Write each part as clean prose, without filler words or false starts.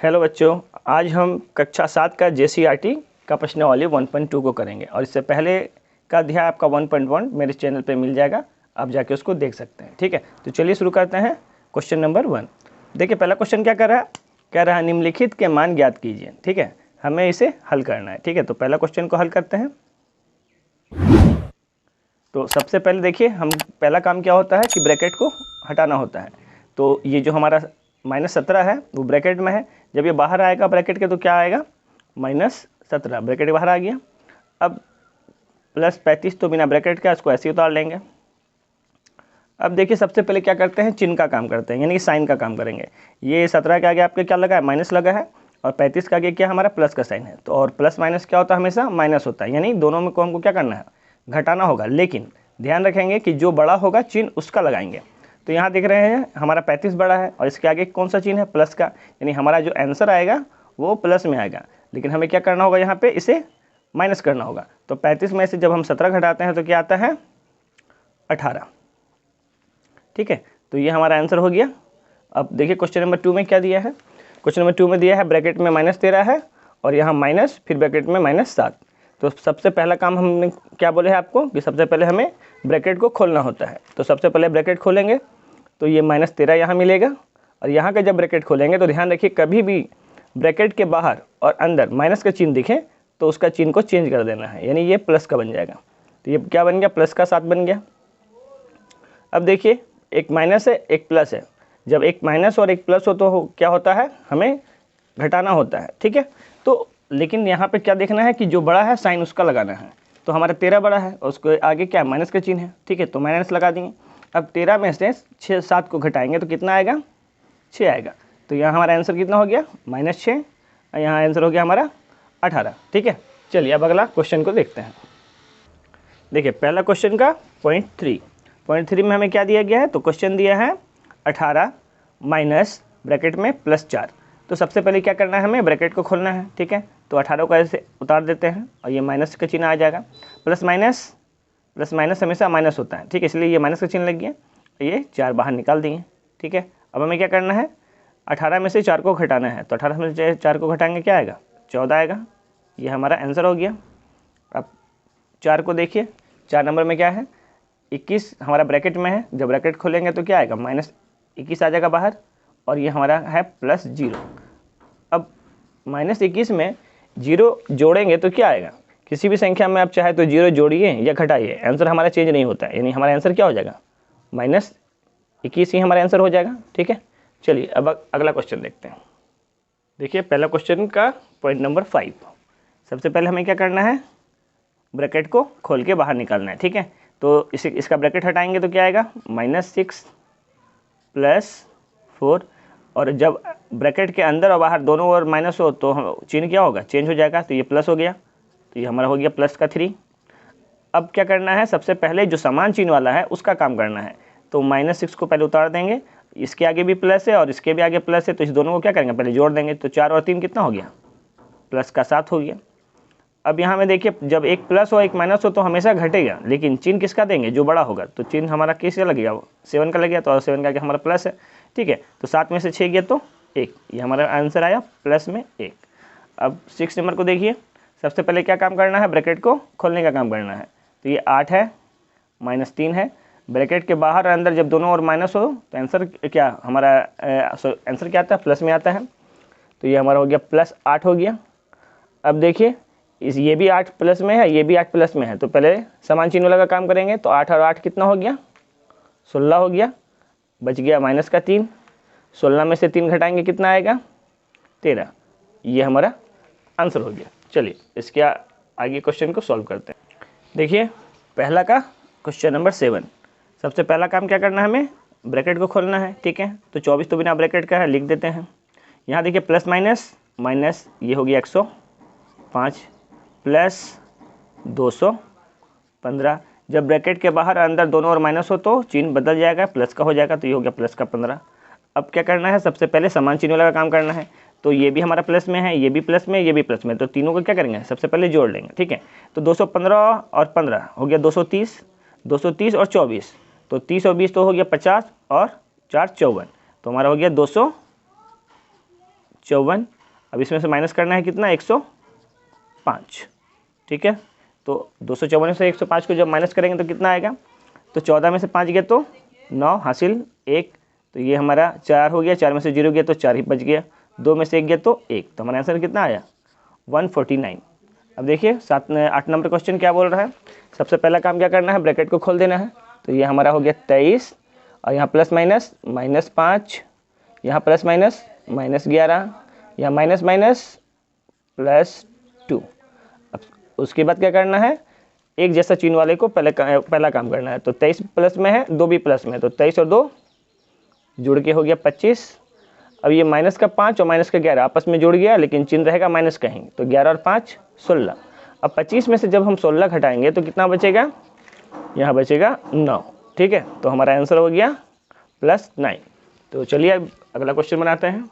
Hello बच्चों, आज हम कक्षा 7 का JCRT का प्रश्नावली 1.2 को करेंगे और इससे पहले का अध्याय आपका 1.1 मेरे चैनल पे मिल जाएगा, आप जाके उसको देख सकते हैं। ठीक है, तो चलिए शुरू करते हैं। क्वेश्चन नंबर 1 देखिए, पहला क्वेश्चन क्या कर रहा है, कह रहा है निम्नलिखित के मान ज्ञात कीजिए। ठीक है, हमें इसे हल करना है। ठीक है, तो पहला क्वेश्चन को हल करते हैं। तो सबसे पहले देखिए, हम पहला काम क्या होता है कि ब्रैकेट को हटाना होता है। तो ये जो हमारा -17 है वो ब्रैकेट में है, जब ये बाहर आएगा ब्रैकेट के तो क्या आएगा, -17 ब्रैकेट बाहर आ गया। अब +35 तो बिना ब्रैकेट का, इसको ऐसे ही उतार लेंगे। अब देखिए, सबसे पहले क्या करते हैं, चिन्ह का काम करते हैं, यानी कि साइन का काम करेंगे। ये 17 के आगे आपके क्या लगा है, माइनस लगा है, और 35 के आगे क्या हमारा प्लस का साइन है। तो और प्लस माइनस क्या होता है, हमेशा माइनस होता है, यानी दोनों में को हमको क्या करना है, घटाना होगा। लेकिन ध्यान रखेंगे कि जो बड़ा होगा चिन्ह उसका लगाएंगे। तो यहाँ देख रहे हैं हमारा 35 बड़ा है और इसके आगे कौन सा चिन्ह है, प्लस का, यानी हमारा जो आंसर आएगा वो प्लस में आएगा। लेकिन हमें क्या करना होगा, यहाँ पे इसे माइनस करना होगा। तो 35 में से जब हम 17 घटाते हैं तो क्या आता है, 18। ठीक है, तो ये हमारा आंसर हो गया। अब देखिए क्वेश्चन नंबर 2 में क्या दिया है। क्वेश्चन नंबर 2 में दिया है ब्रैकेट में -13 है और यहाँ माइनस, फिर ब्रैकेट में -7। तो सबसे पहला काम हमने क्या बोले हैं आपको कि सबसे पहले हमें ब्रैकेट को खोलना होता है। तो सबसे पहले ब्रैकेट खोलेंगे तो ये -13 यहाँ मिलेगा, और यहाँ का जब ब्रैकेट खोलेंगे तो ध्यान रखिए कभी भी ब्रैकेट के बाहर और अंदर माइनस का चिन्ह दिखे तो उसका चिन्ह को चेंज कर देना है, यानी ये प्लस का बन जाएगा। तो ये क्या बन गया, प्लस का 7 बन गया। अब देखिए, एक माइनस है एक प्लस है, जब एक माइनस और एक प्लस हो तो क्या होता है, हमें घटाना होता है। ठीक है, तो लेकिन यहाँ पे क्या देखना है कि जो बड़ा है साइन उसका लगाना है। तो हमारा 13 बड़ा है और उसके आगे क्या है, माइनस का चिन्ह है। ठीक है, तो माइनस लगा देंगे। अब 13 में से 7 को घटाएंगे तो कितना आएगा, 6 आएगा। तो यहाँ हमारा आंसर कितना हो गया, -6, और यहाँ आंसर हो गया हमारा 18। ठीक है, चलिए अब अगला क्वेश्चन को देखते हैं। देखिए पहला क्वेश्चन का पॉइंट 3 में हमें क्या दिया गया है, तो क्वेश्चन दिया है 18 माइनस ब्रैकेट में +4। तो सबसे पहले क्या करना है, हमें ब्रैकेट को खोलना है। ठीक है, तो 18 को ऐसे उतार देते हैं और ये माइनस का चिन्ह आ जाएगा। प्लस माइनस हमेशा माइनस होता है। ठीक है, इसलिए ये माइनस का चिन्ह लग गया, ये 4 बाहर निकाल दिए। ठीक है, अब हमें क्या करना है, 18 में से 4 को घटाना है। तो 18 में से 4 को घटाएंगे क्या आएगा, 14 आएगा। ये हमारा आंसर हो गया। अब 4 को देखिए, 4 नंबर में क्या है, 21 हमारा ब्रैकेट में है, जब ब्रैकेट खोलेंगे तो क्या आएगा, -21 आ जाएगा बाहर, और ये हमारा है +0। अब -21 में 0 जोड़ेंगे तो क्या आएगा, किसी भी संख्या में आप चाहे तो 0 जोड़िए या घटाइए, आंसर हमारा चेंज नहीं होता है, यानी हमारा आंसर क्या हो जाएगा, -21 ही हमारा आंसर हो जाएगा। ठीक है, चलिए अब अगला क्वेश्चन देखते हैं। देखिए पहला क्वेश्चन का पॉइंट नंबर 5, सबसे पहले हमें क्या करना है, ब्रैकेट को खोल के बाहर निकालना है। ठीक है, तो इसका ब्रैकेट हटाएंगे तो क्या आएगा, -6 + 4, और जब ब्रैकेट के अंदर और बाहर दोनों ओर माइनस हो तो चिन्ह क्या होगा, चेंज हो जाएगा। तो ये प्लस हो गया, तो ये हमारा हो गया +3। अब क्या करना है, सबसे पहले जो समान चिन्ह वाला है उसका काम करना है। तो -6 को पहले उतार देंगे, इसके आगे भी प्लस है और इसके भी आगे प्लस है, तो इस दोनों को क्या करेंगे, पहले जोड़ देंगे। तो 4 और 3 कितना हो गया, +7 हो गया। अब यहाँ में देखिए, जब एक प्लस हो एक माइनस हो तो हमेशा घटेगा, लेकिन चिन्ह किसका देंगे, जो बड़ा होगा। तो चिन्ह हमारा किसका लगेगा, 7 का लग गया, तो 7 का आगे हमारा प्लस है। ठीक है, तो 7 में से 6 गया तो 1, ये हमारा आंसर आया +1। अब 6 नंबर को देखिए, सबसे पहले क्या काम करना है, ब्रैकेट को खोलने का काम करना है। तो ये 8 है, -3 है, ब्रैकेट के बाहर और अंदर जब दोनों ओर माइनस हो तो आंसर क्या हमारा, आंसर क्या आता है, प्लस में आता है। तो ये हमारा हो गया +8 हो गया। अब देखिए ये भी 8 प्लस में है, ये भी 8 प्लस में है, तो पहले समान चिन्ह वाला का काम करेंगे। तो 8 और 8 कितना हो गया, 16 हो गया, बच गया -3। 16 में से 3 घटाएंगे कितना आएगा, 13। ये हमारा आंसर हो गया। चलिए इसके आगे क्वेश्चन को सॉल्व करते हैं। देखिए पहला का क्वेश्चन नंबर 7, सबसे पहला काम क्या करना है, हमें ब्रैकेट को खोलना है। ठीक है, तो 24 तो बिना ब्रैकेट का है, लिख देते हैं। यहाँ देखिए प्लस माइनस ये हो गया 105 + 215, जब ब्रैकेट के बाहर अंदर दोनों ओर माइनस हो तो चिन्ह बदल जाएगा, प्लस का हो जाएगा, तो ये हो गया +15। अब क्या करना है, सबसे पहले समान चिन्ह वाला काम करना है। तो ये भी हमारा प्लस में है, ये भी प्लस में, ये भी प्लस में, तो तीनों को क्या करेंगे, सबसे पहले जोड़ लेंगे। ठीक है, तो 215 और 15 हो गया 230, 230 और 24, तो 30 और 20 तो हो गया 50, और 4 54, तो हमारा हो गया 254 अब इसमें से माइनस करना है कितना, 105, ठीक है। तो 254 में से 105 को जब माइनस करेंगे तो कितना आएगा, तो 14 में से 5 गया तो 9 हासिल 1, तो ये हमारा 4 हो गया, 4 में से 0 गया तो 4 ही बच गया, 2 में से 1 गया तो 1, तो हमारा आंसर कितना आया 149। अब देखिए 8 नंबर क्वेश्चन क्या बोल रहा है। सबसे पहला काम क्या करना है, ब्रैकेट को खोल देना है। तो ये हमारा हो गया 23 और यहाँ प्लस माइनस -5, यहाँ प्लस माइनस -11, यहाँ माइनस माइनस +2। अब उसके बाद क्या करना है, एक जैसा चिन्ह वाले को पहला काम करना है। तो 23 प्लस में है, 2 भी प्लस में है, तो 23 और 2 जुड़ के हो गया 25। अब ये माइनस का 5 और माइनस का 11 आपस में जुड़ गया, लेकिन चिन्ह रहेगा माइनस का ही, तो 11 और 5 16। अब 25 में से जब हम 16 घटाएंगे तो कितना बचेगा, यहाँ बचेगा 9, ठीक है। तो हमारा आंसर हो गया +9। तो चलिए अब अगला क्वेश्चन बनाते हैं।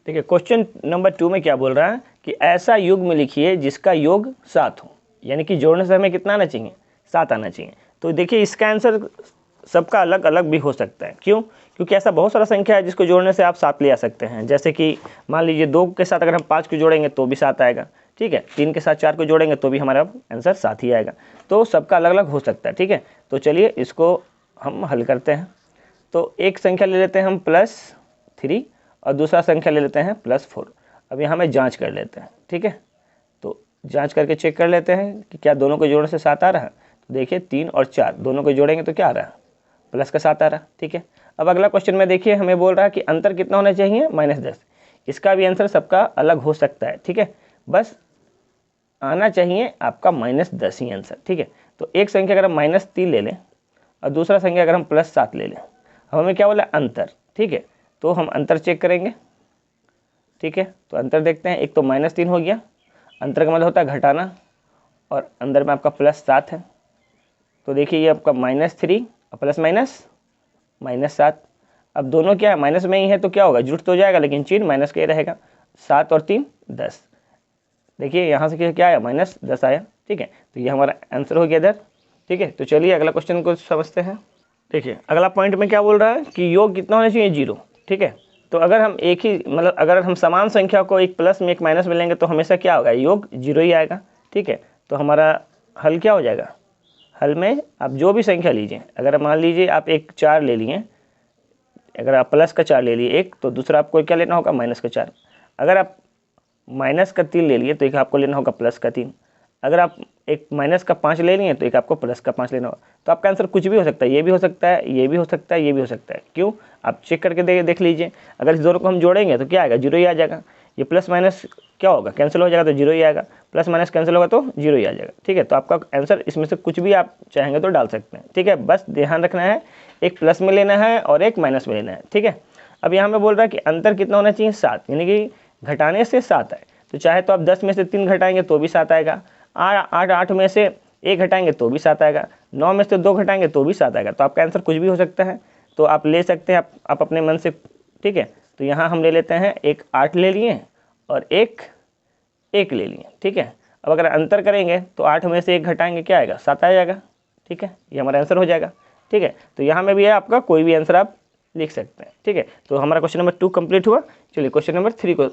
देखिए क्वेश्चन नंबर 2 में क्या बोल रहा है कि ऐसा युग्म लिखिए जिसका योग 7 हो, यानी कि जोड़ने से हमें कितना आना चाहिए, 7 आना चाहिए। तो देखिए इसका आंसर सबका अलग अलग भी हो सकता है। क्यों, क्योंकि ऐसा बहुत सारा संख्या है जिसको जोड़ने से आप 7 ले आ सकते हैं। जैसे कि मान लीजिए 2 के साथ अगर हम 5 को जोड़ेंगे तो भी 7 आएगा, ठीक है। 3 के साथ 4 को जोड़ेंगे तो भी हमारा आंसर 7 ही आएगा। तो सबका अलग अलग हो सकता है, ठीक है। तो चलिए इसको हम हल करते हैं। तो एक संख्या ले लेते हैं हम +3 और दूसरा संख्या ले लेते हैं +4। अब यहाँ में जाँच कर लेते हैं, ठीक है। तो जाँच करके चेक कर लेते हैं कि क्या दोनों को जोड़ने से 7 आ रहा है। तो देखिए 3 और 4 दोनों को जोड़ेंगे तो क्या आ रहा है, प्लस का 7 आ रहा है, ठीक है। अब अगला क्वेश्चन में देखिए हमें बोल रहा है कि अंतर कितना होना चाहिए, -10। इसका भी आंसर सबका अलग हो सकता है, ठीक है। बस आना चाहिए आपका -10 ही आंसर, ठीक है। तो एक संख्या अगर हम -3 ले लें और दूसरा संख्या अगर हम +7 ले लें, हमें क्या बोला, अंतर, ठीक है। तो हम अंतर चेक करेंगे, ठीक है। तो अंतर देखते हैं, एक तो -3 हो गया, अंतर का मतलब होता है घटाना, और अंदर में आपका +7 है। तो देखिए ये आपका -3 और प्लस माइनस -7। अब दोनों क्या है, माइनस में ही है, तो क्या होगा, जुट तो जाएगा लेकिन चिन्ह माइनस का ही रहेगा। 7 और 3 10। देखिए यहाँ से क्या आया, -10 आया, ठीक है। तो ये हमारा आंसर हो गया इधर, ठीक है। तो चलिए अगला क्वेश्चन को समझते हैं। देखिए अगला पॉइंट में क्या बोल रहा है कि योग कितना होना चाहिए, 0, ठीक है। तो अगर हम एक ही मतलब अगर हम समान संख्या को एक प्लस में एक माइनस में लेंगे तो हमेशा क्या होगा, योग 0 ही आएगा, ठीक है। तो हमारा हल क्या हो जाएगा, हल में आप जो भी संख्या लीजिए, अगर मान लीजिए आप एक 4 ले लिए, अगर आप प्लस का 4 ले लिए एक, तो दूसरा आपको क्या लेना होगा, माइनस का 4। अगर आप माइनस का 3 ले लिए तो एक आपको लेना होगा प्लस का 3। अगर आप एक माइनस का 5 ले लिए तो एक आपको प्लस का 5 लेना होगा। तो आपका आंसर कुछ भी हो सकता है, ये भी हो सकता है, ये भी हो सकता है, ये भी हो सकता है। क्यों, आप चेक करके देख लीजिए। अगर इस दोनों को हम जोड़ेंगे तो क्या आएगा, 0 ही आ जाएगा। ये प्लस माइनस क्या होगा, कैंसिल हो जाएगा तो 0 ही आएगा, प्लस माइनस कैंसिल होगा तो 0 ही आ जाएगा, ठीक है। तो आपका आंसर इसमें से कुछ भी आप चाहेंगे तो डाल सकते हैं, ठीक है। बस ध्यान रखना है, एक प्लस में लेना है और एक माइनस में लेना है, ठीक है। अब यहाँ पे बोल रहा है कि अंतर कितना होना चाहिए, 7, यानी कि घटाने से 7 आए। तो चाहे तो आप 10 में से 3 घटाएंगे तो भी 7 आएगा, 8 में से 1 घटाएंगे तो भी 7 आएगा, 9 में से 2 घटाएंगे तो भी 7 आएगा। तो आपका आंसर कुछ भी हो सकता है, तो आप ले सकते हैं आप अपने मन से, ठीक है। तो यहाँ हम ले लेते हैं, एक 8 ले लिए और एक ले लिए, ठीक है। अब अगर अंतर करेंगे तो 8 में से 1 घटाएंगे क्या आएगा, 7 आ जाएगा, ठीक है। ये हमारा आंसर हो जाएगा, ठीक है। तो यहाँ में भी है आपका कोई भी आंसर आप लिख सकते हैं, ठीक है। तो हमारा क्वेश्चन नंबर 2 कंप्लीट हुआ। चलिए क्वेश्चन नंबर 3 को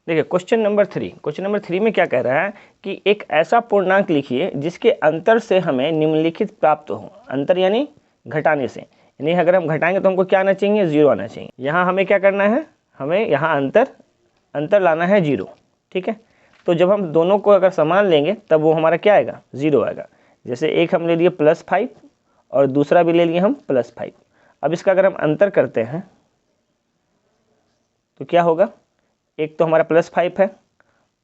देखिए। क्वेश्चन नंबर 3 में क्या कह रहा है कि एक ऐसा पूर्णांक लिखिए जिसके अंतर से हमें निम्नलिखित प्राप्त हो। अंतर यानी घटाने से, यानी अगर हम घटाएंगे तो हमको क्या आना चाहिए, 0 आना चाहिए। यहाँ हमें क्या करना है, हमें यहाँ अंतर लाना है 0, ठीक है। तो जब हम दोनों को अगर समान लेंगे तब वो हमारा क्या आएगा, 0 आएगा। जैसे एक हम ले लिए +5 और दूसरा भी ले लिए हम +5। अब इसका अगर हम अंतर करते हैं तो क्या होगा, एक तो हमारा +5 है,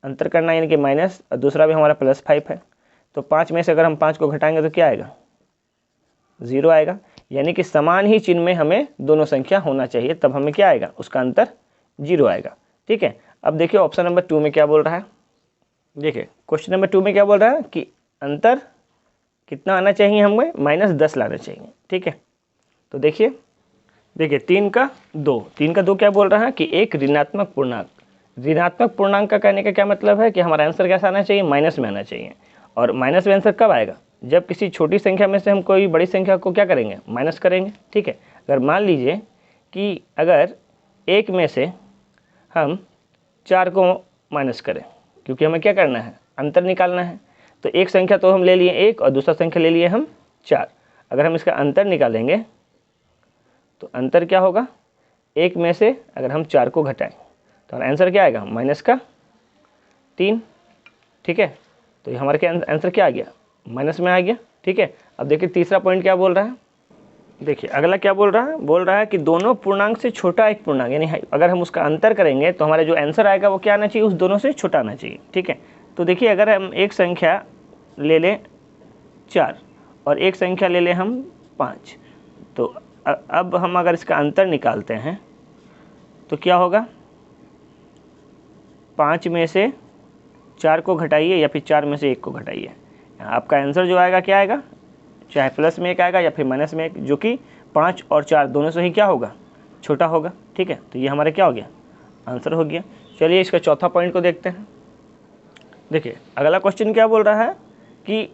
अंतर करना यानी कि माइनस, और दूसरा भी हमारा +5 है। तो 5 में से अगर हम 5 को घटाएंगे तो क्या आएगा, 0 आएगा। यानी कि समान ही चिन्ह में हमें दोनों संख्या होना चाहिए, तब हमें क्या आएगा, उसका अंतर 0 आएगा, ठीक है। अब देखिए ऑप्शन नंबर 2 में क्या बोल रहा है। देखिए क्वेश्चन नंबर 2 में क्या बोल रहा है कि अंतर कितना आना चाहिए, हमें -10 लाना चाहिए, ठीक है। तो देखिए 3 का 2 क्या बोल रहा है कि एक ऋणात्मक पूर्णांक। ऋणात्मक पूर्णांक का कहने का क्या मतलब है कि हमारा आंसर कैसा आना चाहिए, माइनस में आना चाहिए। और माइनस में आंसर कब आएगा, जब किसी छोटी संख्या में से हम कोई बड़ी संख्या को क्या करेंगे, माइनस करेंगे, ठीक है। अगर मान लीजिए कि अगर 1 में से हम 4 को माइनस करें, क्योंकि हमें क्या करना है, अंतर निकालना है। तो एक संख्या तो हम ले लिए 1 और दूसरा संख्या ले लिए हम 4। अगर हम इसका अंतर निकालेंगे तो अंतर क्या होगा, 1 में से अगर हम 4 को घटाएं तो आंसर क्या आएगा, -3। ठीक है, तो ये हमारा क्या आंसर क्या आ गया, माइनस में आ गया। ठीक है, अब देखिए तीसरा पॉइंट क्या बोल रहा है। देखिए अगला क्या बोल रहा है कि दोनों पूर्णांक से छोटा एक पूर्णांक, यानी अगर हम उसका अंतर करेंगे तो हमारा जो आंसर आएगा वो क्या आना चाहिए, उस दोनों से छोटा आना चाहिए। ठीक है, तो देखिए अगर हम एक संख्या ले लें 4 और एक संख्या ले लें हम 5, तो अब हम अगर इसका अंतर निकालते हैं तो क्या होगा, 5 में से 4 को घटाइए या फिर 4 में से 1 को घटाइए, आपका आंसर जो आएगा क्या आएगा, चाहे प्लस में 1 आएगा या फिर माइनस में 1, जो कि 5 और 4 दोनों से ही क्या होगा, छोटा होगा। ठीक है, तो ये हमारा क्या हो गया, आंसर हो गया। चलिए इसका चौथा पॉइंट को देखते हैं। देखिए अगला क्वेश्चन क्या बोल रहा है कि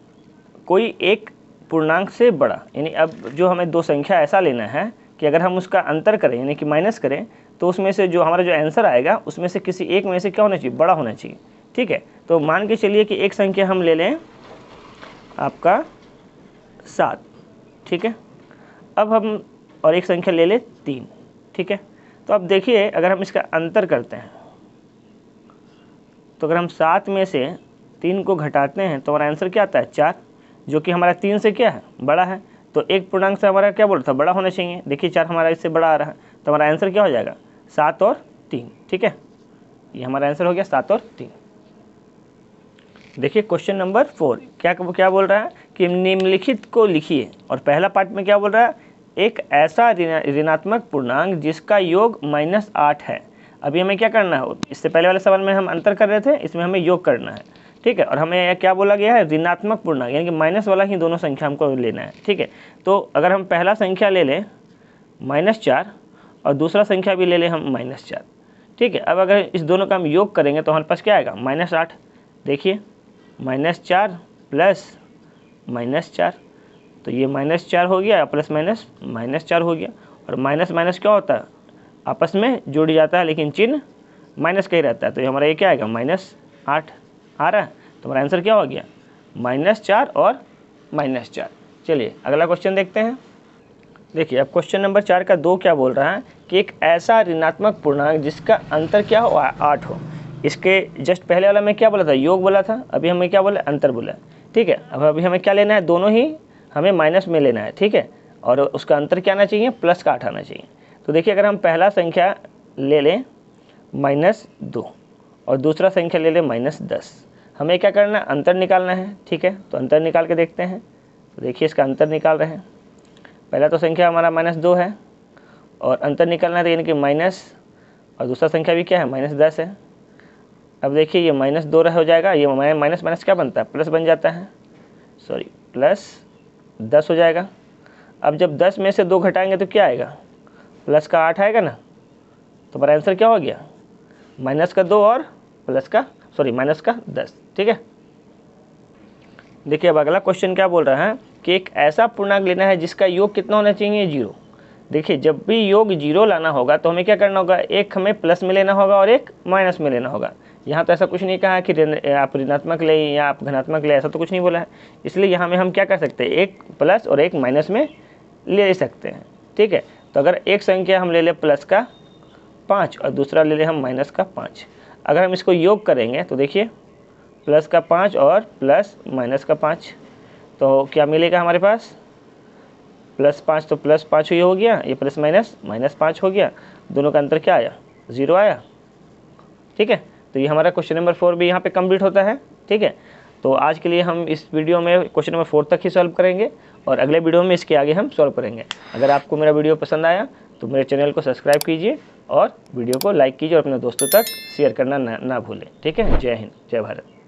कोई एक पूर्णांक से बड़ा, यानी अब जो हमें दो संख्या ऐसा लेना है कि अगर हम उसका अंतर करें यानी कि माइनस करें तो उसमें से जो हमारा जो आंसर आएगा उसमें से किसी एक में से क्या होना चाहिए, बड़ा होना चाहिए। ठीक है, तो मान के चलिए कि एक संख्या हम ले लें आपका 7। ठीक है, अब हम और एक संख्या ले लें 3। ठीक है, तो अब देखिए अगर हम इसका अंतर करते हैं तो अगर हम 7 में से 3 को घटाते हैं तो हमारा आंसर क्या आता है, 4, जो कि हमारा 3 से क्या है, बड़ा है। तो एक पूर्णांक से हमारा क्या बोल था, बड़ा होना चाहिए। देखिए 4 हमारा इससे बड़ा आ रहा है, तो हमारा आंसर क्या हो जाएगा, 7 और 3। ठीक है, ये हमारा आंसर हो गया 7 और 3। देखिए क्वेश्चन नंबर 4 क्या बोल रहा है कि निम्नलिखित को लिखिए, और पहला पार्ट में क्या बोल रहा है, एक ऐसा ऋणात्मक पूर्णांक जिसका योग -8 है। अभी हमें क्या करना है, इससे पहले वाले सवाल में हम अंतर कर रहे थे, इसमें हमें योग करना है। ठीक है, और हमें क्या बोला गया है, ऋणात्मक पूर्णांक, यानी कि माइनस वाला ही दोनों संख्या हमको लेना है। ठीक है, तो अगर हम पहला संख्या ले लें -4 और दूसरा संख्या भी ले लें हम -4। ठीक है, अब अगर इस दोनों का हम योग करेंगे तो हमारे पास क्या आएगा, -8। देखिए -4 प्लस -4, तो ये -4 हो गया, प्लस माइनस -4 हो गया। और माइनस माइनस क्या होता है, आपस में जुड़ जाता है, लेकिन चिन्ह माइनस का ही रहता है। तो ये हमारा ये क्या आएगा, -8 आ रहा है। तो हमारा आंसर क्या हो गया, -4 और -4। चलिए अगला क्वेश्चन देखते हैं। देखिए अब क्वेश्चन नंबर 4 का 2 क्या बोल रहा है कि एक ऐसा ऋणात्मक पूर्णांक जिसका अंतर क्या हो, 8 हो। इसके जस्ट पहले वाला में क्या बोला था, योग बोला था, अभी हमें क्या बोला, अंतर बोला। ठीक है, अब अभी हमें क्या लेना है, दोनों ही हमें माइनस में लेना है। ठीक है, और उसका अंतर क्या आना चाहिए, प्लस का 8 आना चाहिए। तो देखिए अगर हम पहला संख्या ले लें -2 और दूसरा संख्या ले लें -10, हमें क्या करना है, अंतर निकालना है। ठीक है, तो अंतर निकाल के देखते हैं। तो देखिए इसका अंतर निकाल रहे हैं। पहला तो संख्या हमारा -2 है और अंतर निकालना है, यानी कि माइनस, और दूसरा संख्या भी क्या है, -10 है। अब देखिए ये -2 हो जाएगा, ये माइनस माइनस क्या बनता है, प्लस बन जाता है, सॉरी +10 हो जाएगा। अब जब 10 में से 2 घटाएंगे तो क्या आएगा, प्लस का 8 आएगा ना। तो हमारा आंसर क्या हो गया, माइनस का 2 और माइनस का 10। ठीक है, देखिए अब अगला क्वेश्चन क्या बोल रहा है कि एक ऐसा पूर्णांक लेना है जिसका योग कितना होना चाहिए, 0। देखिए जब भी योग 0 लाना होगा तो हमें क्या करना होगा, एक हमें प्लस में लेना होगा और एक माइनस में लेना होगा। यहाँ तो ऐसा कुछ नहीं कहा है कि आप ऋणात्मक ले या आप धनात्मक ले, ऐसा तो कुछ नहीं बोला है। इसलिए यहाँ में हम क्या कर सकते हैं, एक प्लस और एक माइनस में ले सकते हैं। ठीक है, तो अगर एक संख्या हम ले लें प्लस का 5 और दूसरा ले लें हम माइनस का 5, अगर हम इसको योग करेंगे तो देखिए प्लस का 5 और प्लस माइनस का 5, तो क्या मिलेगा हमारे पास, +5 तो +5 ही हो गया, ये प्लस माइनस -5 हो गया, दोनों का अंतर क्या आया, 0 आया। ठीक है, तो ये हमारा क्वेश्चन नंबर 4 भी यहाँ पे कंप्लीट होता है। ठीक है, तो आज के लिए हम इस वीडियो में क्वेश्चन नंबर 4 तक ही सॉल्व करेंगे और अगले वीडियो में इसके आगे हम सॉल्व करेंगे। अगर आपको मेरा वीडियो पसंद आया तो मेरे चैनल को सब्सक्राइब कीजिए और वीडियो को लाइक कीजिए और अपने दोस्तों तक शेयर करना ना भूलें। ठीक है, जय हिंद, जय भारत।